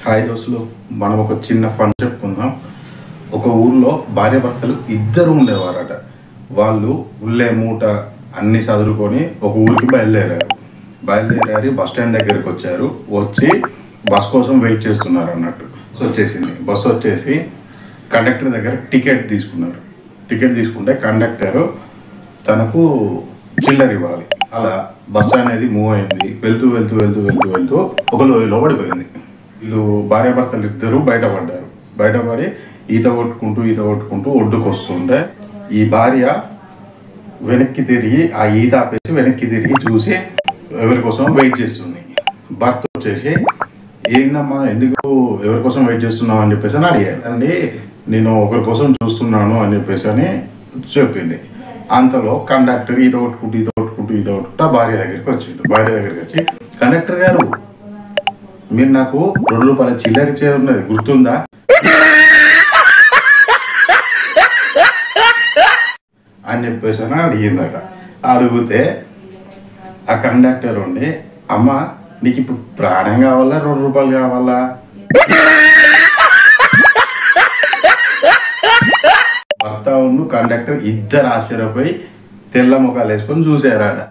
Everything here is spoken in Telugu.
హాయ్ దోస్తులు, మనం ఒక చిన్న ఫన్ చెప్పుకుందాం. ఒక ఊర్లో భార్యాభర్తలు ఇద్దరు ఉండేవారట. వాళ్ళు ఉల్లే మూట అన్ని చదువుకొని ఒక ఊరికి బయలుదేరారు. బస్ స్టాండ్ దగ్గరికి వచ్చారు. వచ్చి బస్ కోసం వెయిట్ చేస్తున్నారు అన్నట్టు. బస్సు వచ్చేసి కండక్టర్ దగ్గర టికెట్ తీసుకున్నారు. టికెట్ తీసుకుంటే కండక్టర్ తనకు చిల్లర ఇవ్వాలి. అలా బస్సు అనేది మూవ్ అయింది. వెళ్తూ ఒక లోయలో పడిపోయింది. వీళ్ళు భార్యాభర్తలు ఇద్దరు బయటపడి ఈత కొట్టుకుంటూ ఒడ్డుకు వస్తుంటే ఈ భార్య వెనక్కి తిరిగి ఆ ఈత ఆపేసి వెనక్కి తిరిగి చూసి ఎవరి కోసం వెయిట్ చేస్తుంది. భర్త వచ్చేసి ఏందమ్మా ఎందుకు ఎవరి కోసం వెయిట్ చేస్తున్నావు అని చెప్పేసి అని అడిగారు. అండి నేను ఒకరి కోసం చూస్తున్నాను అని చెప్పేసి అని చెప్పింది. అంతలో కండక్టర్ ఈత కొట్టుకుంటూ ఆ భార్య దగ్గరికి వచ్చి కండక్టర్ గారు మీరు నాకు ₹2 చిల్లర ఇచ్చే ఉన్నది గుర్తుందా అని చెప్పేసి అని అడిగిందట. అడిగితే ఆ కండక్టర్ ఉండి అమ్మ నీకు ఇప్పుడు ప్రాణం కావాలా ₹2 కావాలా? భర్త కండక్టర్ ఇద్దరు ఆశ్చర్యపోయి తెల్ల ముఖాలు వేసుకొని చూసారట.